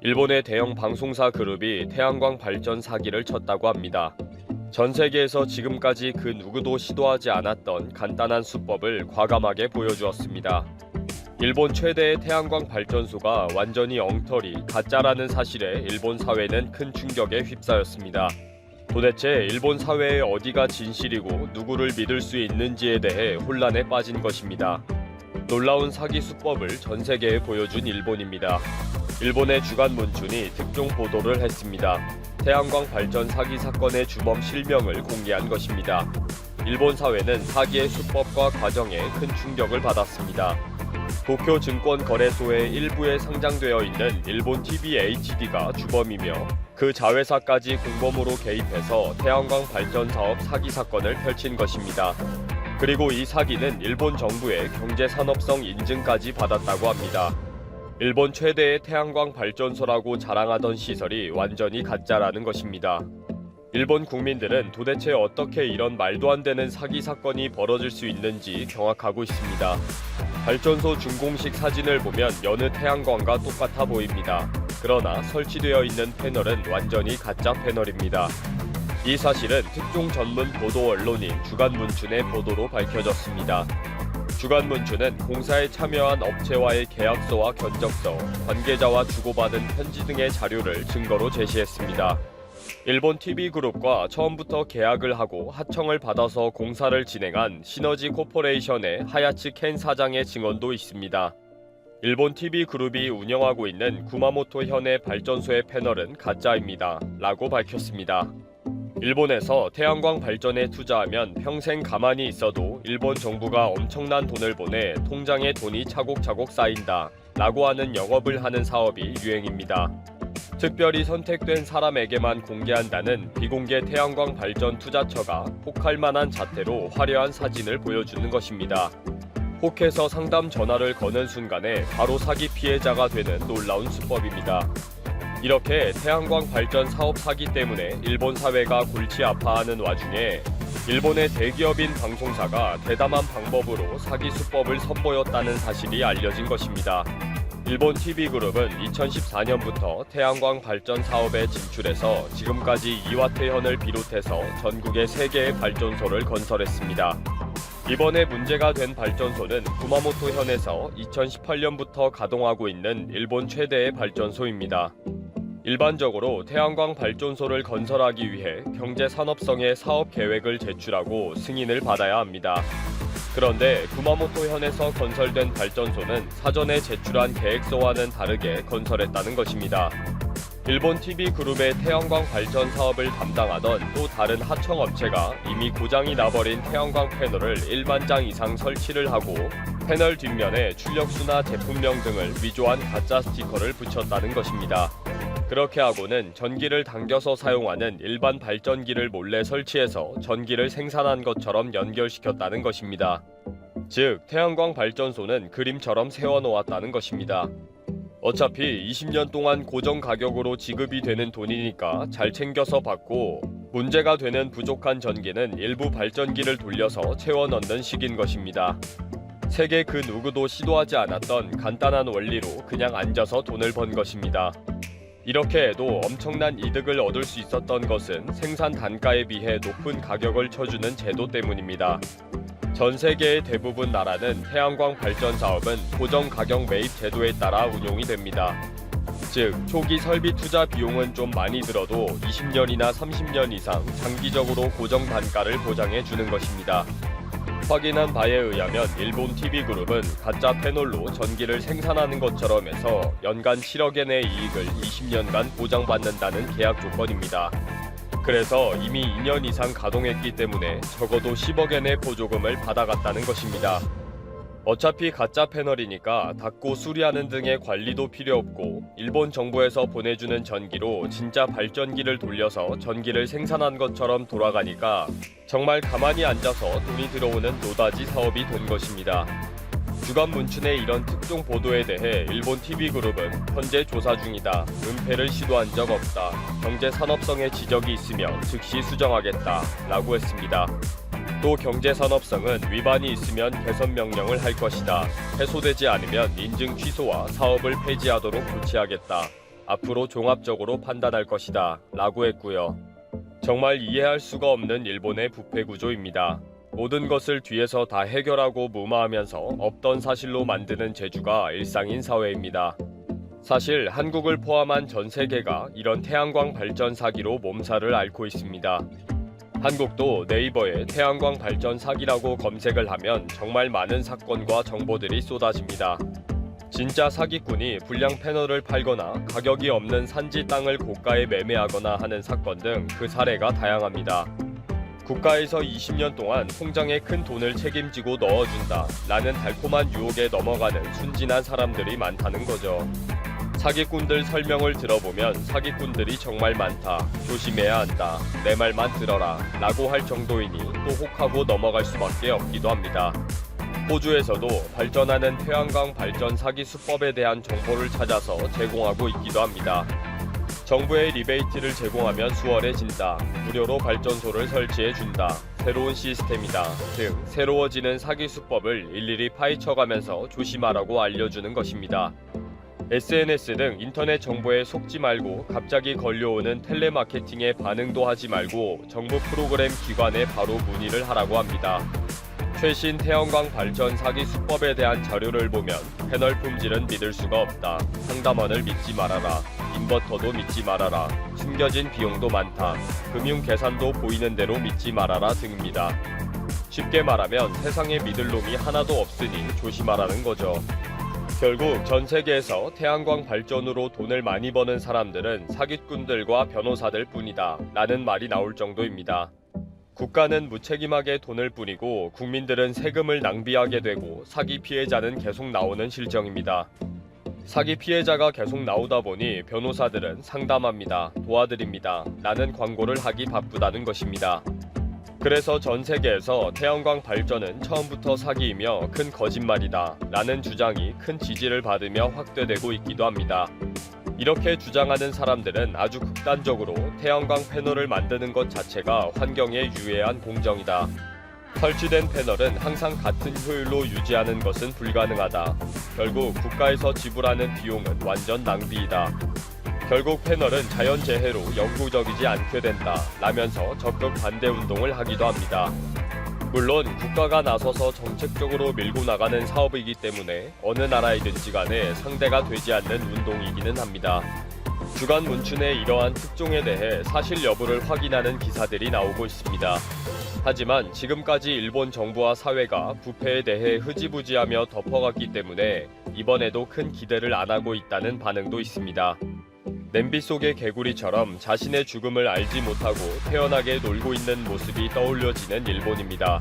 일본의 대형 방송사 그룹이 태양광 발전 사기를 쳤다고 합니다. 전 세계에서 지금까지 그 누구도 시도하지 않았던 간단한 수법을 과감하게 보여주었습니다. 일본 최대의 태양광 발전소가 완전히 엉터리, 가짜라는 사실에 일본 사회는 큰 충격에 휩싸였습니다. 도대체 일본 사회의 어디가 진실이고 누구를 믿을 수 있는지에 대해 혼란에 빠진 것입니다. 놀라운 사기 수법을 전 세계에 보여준 일본입니다. 일본의 주간 문춘이 특종 보도를 했습니다. 태양광 발전 사기 사건의 주범 실명을 공개한 것입니다. 일본 사회는 사기의 수법과 과정에 큰 충격을 받았습니다. 도쿄 증권거래소의 일부에 상장되어 있는 일본 TVHD가 주범이며 그 자회사까지 공범으로 개입해서 태양광 발전 사업 사기 사건을 펼친 것입니다. 그리고 이 사기는 일본 정부의 경제산업성 인증까지 받았다고 합니다. 일본 최대의 태양광 발전소라고 자랑하던 시설이 완전히 가짜라는 것입니다. 일본 국민들은 도대체 어떻게 이런 말도 안 되는 사기 사건이 벌어질 수 있는지 경악하고 있습니다. 발전소 준공식 사진을 보면 여느 태양광과 똑같아 보입니다. 그러나 설치되어 있는 패널은 완전히 가짜 패널입니다. 이 사실은 특종 전문 보도 언론인 주간문춘의 보도로 밝혀졌습니다. 주간문춘은 공사에 참여한 업체와의 계약서와 견적서, 관계자와 주고받은 편지 등의 자료를 증거로 제시했습니다. 일본 TV그룹과 처음부터 계약을 하고 하청을 받아서 공사를 진행한 시너지 코퍼레이션의 하야치 켄 사장의 증언도 있습니다. 일본 TV그룹이 운영하고 있는 구마모토 현의 발전소의 패널은 가짜입니다. 라고 밝혔습니다. 일본에서 태양광 발전에 투자하면 평생 가만히 있어도 일본 정부가 엄청난 돈을 보내 통장에 돈이 차곡차곡 쌓인다. 라고 하는 영업을 하는 사업이 유행입니다. 특별히 선택된 사람에게만 공개한다는 비공개 태양광 발전 투자처가 혹할 만한 잣대로 화려한 사진을 보여주는 것입니다. 혹해서 상담 전화를 거는 순간에 바로 사기 피해자가 되는 놀라운 수법입니다. 이렇게 태양광 발전 사업 사기 때문에 일본 사회가 골치 아파하는 와중에 일본의 대기업인 방송사가 대담한 방법으로 사기 수법을 선보였다는 사실이 알려진 것입니다. 일본 TV그룹은 2014년부터 태양광 발전 사업에 진출해서 지금까지 이와테현을 비롯해서 전국에 3개의 발전소를 건설했습니다. 이번에 문제가 된 발전소는 구마모토 현에서 2018년부터 가동하고 있는 일본 최대의 발전소입니다. 일반적으로 태양광 발전소를 건설하기 위해 경제산업성의 사업 계획을 제출하고 승인을 받아야 합니다. 그런데 구마모토 현에서 건설된 발전소는 사전에 제출한 계획서와는 다르게 건설했다는 것입니다. 일본 TV그룹의 태양광 발전 사업을 담당하던 또 다른 하청업체가 이미 고장이 나버린 태양광 패널을 1만 장 이상 설치를 하고 패널 뒷면에 출력수나 제품명 등을 위조한 가짜 스티커를 붙였다는 것입니다. 그렇게 하고는 전기를 당겨서 사용하는 일반 발전기를 몰래 설치해서 전기를 생산한 것처럼 연결시켰다는 것입니다. 즉, 태양광 발전소는 그림처럼 세워놓았다는 것입니다. 어차피 20년 동안 고정 가격으로 지급이 되는 돈이니까 잘 챙겨서 받고 문제가 되는 부족한 전기는 일부 발전기를 돌려서 채워 넣는 식인 것입니다. 세계 그 누구도 시도하지 않았던 간단한 원리로 그냥 앉아서 돈을 번 것입니다. 이렇게 해도 엄청난 이득을 얻을 수 있었던 것은 생산 단가에 비해 높은 가격을 쳐주는 제도 때문입니다. 전 세계의 대부분 나라는 태양광 발전 사업은 고정 가격 매입 제도에 따라 운용이 됩니다. 즉, 초기 설비 투자 비용은 좀 많이 들어도 20년이나 30년 이상 장기적으로 고정 단가를 보장해 주는 것입니다. 확인한 바에 의하면 일본 TV그룹은 가짜 패널로 전기를 생산하는 것처럼 해서 연간 7억엔의 이익을 20년간 보장받는다는 계약 조건입니다. 그래서 이미 2년 이상 가동했기 때문에 적어도 10억엔의 보조금을 받아갔다는 것입니다. 어차피 가짜 패널이니까 닦고 수리하는 등의 관리도 필요 없고 일본 정부에서 보내주는 전기로 진짜 발전기를 돌려서 전기를 생산한 것처럼 돌아가니까 정말 가만히 앉아서 돈이 들어오는 노다지 사업이 된 것입니다. 주간 문춘의 이런 특종 보도에 대해 일본 TV그룹은 현재 조사 중이다. 은폐를 시도한 적 없다. 경제산업성의 지적이 있으면 즉시 수정하겠다. 라고 했습니다. 또 경제산업성은 위반이 있으면 개선 명령을 할 것이다. 해소되지 않으면 인증 취소와 사업을 폐지하도록 조치하겠다. 앞으로 종합적으로 판단할 것이다 라고 했고요. 정말 이해할 수가 없는 일본의 부패 구조입니다. 모든 것을 뒤에서 다 해결하고 무마하면서 없던 사실로 만드는 제주가 일상인 사회입니다. 사실 한국을 포함한 전 세계가 이런 태양광 발전 사기로 몸살을 앓고 있습니다. 한국도 네이버에 태양광 발전 사기라고 검색을 하면 정말 많은 사건과 정보들이 쏟아집니다. 진짜 사기꾼이 불량 패널을 팔거나 가격이 없는 산지 땅을 고가에 매매하거나 하는 사건 등 그 사례가 다양합니다. 국가에서 20년 동안 통장에 큰 돈을 책임지고 넣어준다 라는 달콤한 유혹에 넘어가는 순진한 사람들이 많다는 거죠. 사기꾼들 설명을 들어보면 사기꾼들이 정말 많다, 조심해야 한다, 내 말만 들어라 라고 할 정도이니 또 혹하고 넘어갈 수밖에 없기도 합니다. 호주에서도 발전하는 태양광 발전 사기 수법에 대한 정보를 찾아서 제공하고 있기도 합니다. 정부의 리베이트를 제공하면 수월해진다, 무료로 발전소를 설치해준다, 새로운 시스템이다 등 새로워지는 사기 수법을 일일이 파헤쳐가면서 조심하라고 알려주는 것입니다. SNS 등 인터넷 정보에 속지 말고 갑자기 걸려오는 텔레마케팅에 반응도 하지 말고 정부 프로그램 기관에 바로 문의를 하라고 합니다. 최신 태양광 발전 사기 수법에 대한 자료를 보면 패널 품질은 믿을 수가 없다, 상담원을 믿지 말아라, 인버터도 믿지 말아라, 숨겨진 비용도 많다, 금융 계산도 보이는 대로 믿지 말아라 등입니다. 쉽게 말하면 세상에 믿을 놈이 하나도 없으니 조심하라는 거죠. 결국 전 세계에서 태양광 발전으로 돈을 많이 버는 사람들은 사기꾼들과 변호사들 뿐이다 라는 말이 나올 정도입니다. 국가는 무책임하게 돈을 뿌리고 국민들은 세금을 낭비하게 되고 사기 피해자는 계속 나오는 실정입니다. 사기 피해자가 계속 나오다 보니 변호사들은 상담합니다, 도와드립니다 라는 광고를 하기 바쁘다는 것입니다. 그래서 전 세계에서 태양광 발전은 처음부터 사기이며 큰 거짓말이다 라는 주장이 큰 지지를 받으며 확대되고 있기도 합니다. 이렇게 주장하는 사람들은 아주 극단적으로 태양광 패널을 만드는 것 자체가 환경에 유해한 공정이다, 설치된 패널은 항상 같은 효율로 유지하는 것은 불가능하다, 결국 국가에서 지불하는 비용은 완전 낭비이다, 결국 패널은 자연재해로 영구적이지 않게 된다 라면서 적극 반대 운동을 하기도 합니다. 물론 국가가 나서서 정책적으로 밀고 나가는 사업이기 때문에 어느 나라이든지 간에 상대가 되지 않는 운동이기는 합니다. 주간 문춘의 이러한 특종에 대해 사실 여부를 확인하는 기사들이 나오고 있습니다. 하지만 지금까지 일본 정부와 사회가 부패에 대해 흐지부지하며 덮어갔기 때문에 이번에도 큰 기대를 안 하고 있다는 반응도 있습니다. 냄비 속의 개구리처럼 자신의 죽음을 알지 못하고 태연하게 놀고 있는 모습이 떠올려지는 일본입니다.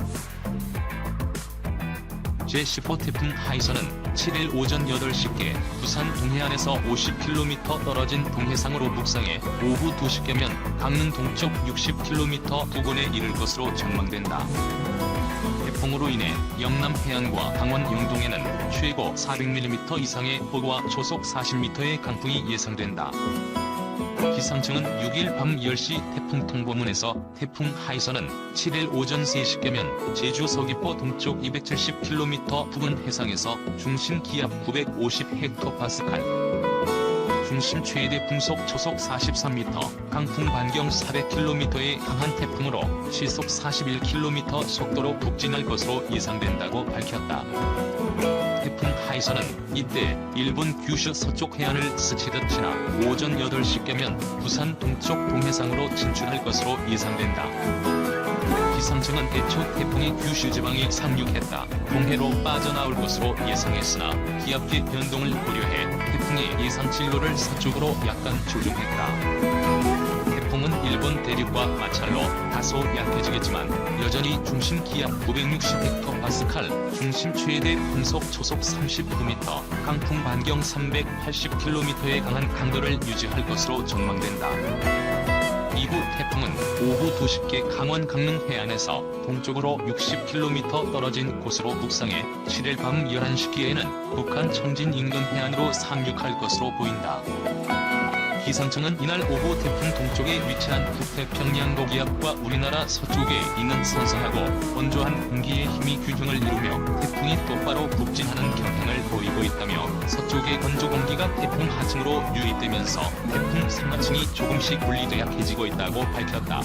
제10호 태풍 하이선은 7일 오전 8시께 부산 동해안에서 50km 떨어진 동해상으로 북상해 오후 2시께면 강릉 동쪽 60km 부근에 이를 것으로 전망된다. 태풍으로 인해 영남 해안과 강원 영동에는 최고 400mm 이상의 폭우와 초속 40m의 강풍이 예상된다. 기상청은 6일 밤 10시 태풍통보문에서 태풍 하이선은 7일 오전 3시께면 제주 서귀포 동쪽 270km 부근 해상에서 중심 기압 950헥토파스칼, 중심 최대 풍속 초속 43m, 강풍 반경 400km의 강한 태풍으로 시속 41km 속도로 북진할 것으로 예상된다고 밝혔다. 태풍 하이선은 이때 일본 규슈 서쪽 해안을 스치듯 지나 오전 8시께면 부산 동쪽 동해상으로 진출할 것으로 예상된다. 기상청은 애초 태풍이 규슈 지방에 상륙했다 동해로 빠져나올 것으로 예상했으나 기압계 변동을 고려해 태풍의 예상 진로를 서쪽으로 약간 조정했다. 태풍은 일본 대륙과 마찰로 다소 약해지겠지만 여전히 중심 기압 960헥토파스칼, 중심 최대 풍속 초속 39m, 강풍 반경 380km의 강한 강도를 유지할 것으로 전망된다. 이후 태풍은 오후 2시께 강원 강릉 해안에서 동쪽으로 60km 떨어진 곳으로 북상해 7일 밤 11시께에는 북한 청진 인근 해안으로 상륙할 것으로 보인다. 기상청은 이날 오후 태풍 동쪽에 위치한 북태평양 고기압과 우리나라 서쪽에 있는 선선하고 건조한 공기의 힘이 균형을 이루며 태풍이 똑바로 북진하는 경향을 보이고 있다며 서쪽의 건조 공기가 태풍 하층으로 유입되면서 태풍 상하층이 조금씩 분리돼 약해지고 있다고 밝혔다.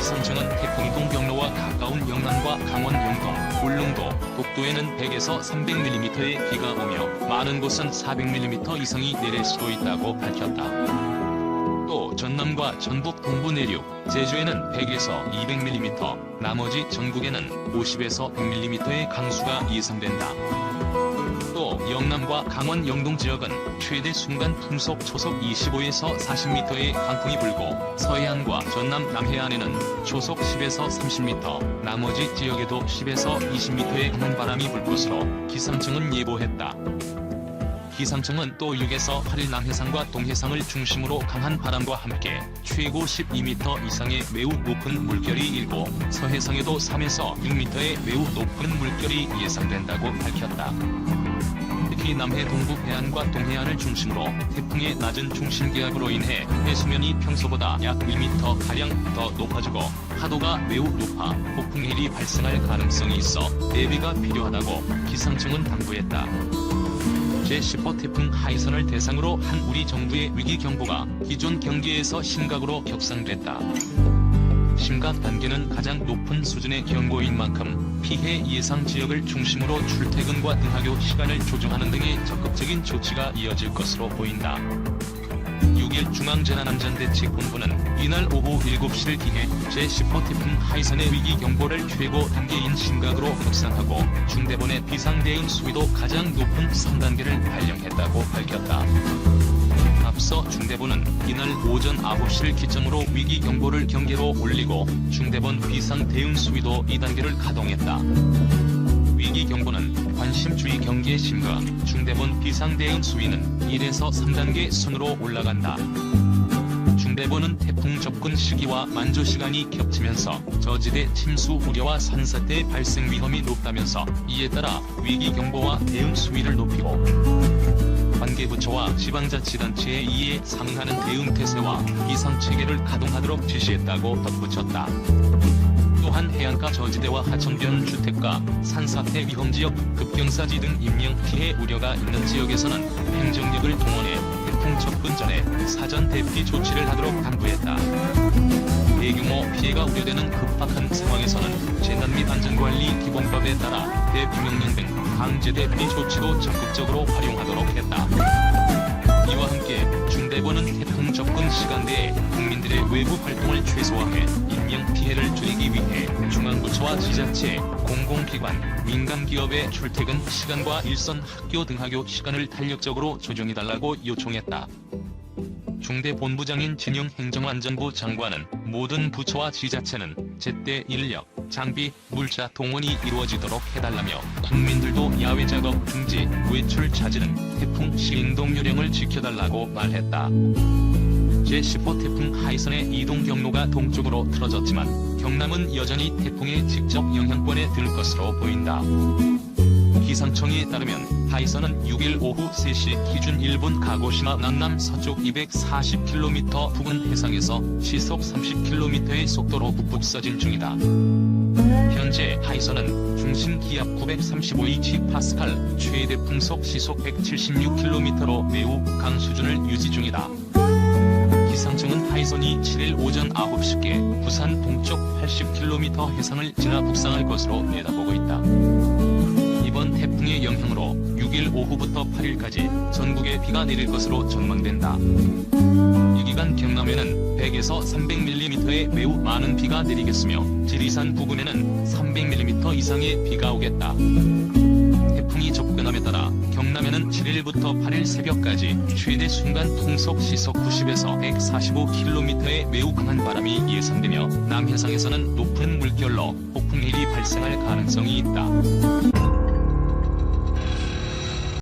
기상청은 태풍 이동 경로와 가까운 영남과 강원 영동, 울릉도, 독도에는 100에서 300mm의 비가 오며 많은 곳은 400mm 이상이 내릴 수도 있다고 밝혔다. 또 전남과 전북 동부 내륙, 제주에는 100에서 200mm, 나머지 전국에는 50에서 100mm의 강수가 예상된다. 또 영남과 강원 영동 지역은 최대 순간 풍속 초속 25에서 40m의 강풍이 불고 서해안과 전남 남해안에는 초속 10에서 30m, 나머지 지역에도 10에서 20m의 강한 바람이 불 것으로 기상청은 예보했다. 기상청은 또 6에서 8일 남해상과 동해상을 중심으로 강한 바람과 함께 최고 12m 이상의 매우 높은 물결이 일고 서해상에도 3에서 6m의 매우 높은 물결이 예상된다고 밝혔다. 특히 남해 동부 해안과 동해안을 중심으로 태풍의 낮은 중심 기압으로 인해 해수면이 평소보다 약 1m가량 더 높아지고 파도가 매우 높아 폭풍해일이 발생할 가능성이 있어 대비가 필요하다고 기상청은 당부했다. 제10호 태풍 하이선을 대상으로 한 우리 정부의 위기경보가 기존 경계에서 심각으로 격상됐다. 심각 단계는 가장 높은 수준의 경고인 만큼 피해 예상 지역을 중심으로 출퇴근과 등하교 시간을 조정하는 등의 적극적인 조치가 이어질 것으로 보인다. 6일 중앙재난안전대책본부는 이날 오후 7시를 기해 제10호 태풍 하이선의 위기경보를 최고 단계인 심각으로 격상하고 중대본의 비상대응 수위도 가장 높은 3단계를 발령했다고 밝혔다. 앞서 중대본은 이날 오전 9시를 기점으로 위기경보를 경계로 올리고 중대본 비상대응 수위도 2단계를 가동했다. 위기경보는 관심주의 경계 심각, 중대본 비상대응 수위는 1에서 3단계 순으로 올라간다. 중대본은 태풍 접근 시기와 만조 시간이 겹치면서 저지대 침수 우려와 산사태 발생 위험이 높다면서 이에 따라 위기경보와 대응 수위를 높이고 관계부처와 지방자치단체에 이에 상응하는 대응 태세와 비상체계를 가동하도록 지시했다고 덧붙였다. 또한 해안가 저지대와 하천변 주택가, 산사태 위험지역, 급경사지 등 인명피해 우려가 있는 지역에서는 행정력을 동원해 태풍 접근 전에 사전 대피 조치를 하도록 당부했다. 대규모 피해가 우려되는 급박한 상황에서는 재난 및 안전관리 기본법에 따라 대피명령 등 방제 대피 조치도 적극적으로 활용하도록 했다. 이와 함께 중대본은 태풍 접근 시간대에 국민들의 외부 활동을 최소화해 인명피해를 줄이기 위해 중앙부처와 지자체, 공공기관, 민간기업의 출퇴근 시간과 일선 학교 등하교 시간을 탄력적으로 조정해달라고 요청했다. 중대본부장인 진영 행정안전부 장관은 모든 부처와 지자체는 제때 인력, 장비, 물자 동원이 이루어지도록 해달라며 국민들도 야외 작업 금지, 외출 자제 등 태풍 시행동 요령을 지켜달라고 말했다. 제10호 태풍 하이선의 이동 경로가 동쪽으로 틀어졌지만 경남은 여전히 태풍의 직접 영향권에 들 것으로 보인다. 기상청에 따르면 하이선은 6일 오후 3시 기준 일본 가고시마 남남 서쪽 240km 부근 해상에서 시속 30km의 속도로 북북서진 중이다. 현재 하이선은 중심 기압 935Hpascal, 최대 풍속 시속 176km로 매우 강 수준을 유지 중이다. 기상청은 하이선이 7일 오전 9시께 부산 동쪽 80km 해상을 지나 북상할 것으로 내다보고 있다. 이번 태풍의 영향으로 6일 오후부터 8일까지 전국에 비가 내릴 것으로 전망된다. 이 기간 경남에는 100에서 300mm의 매우 많은 비가 내리겠으며 지리산 부근에는 300mm 이상의 비가 오겠다. 태풍이 접근함에 따라 경남에는 7일부터 8일 새벽까지 최대 순간 풍속 시속 90에서 145km의 매우 강한 바람이 예상되며 남해상에서는 높은 물결로 폭풍일이 발생할 가능성이 있다.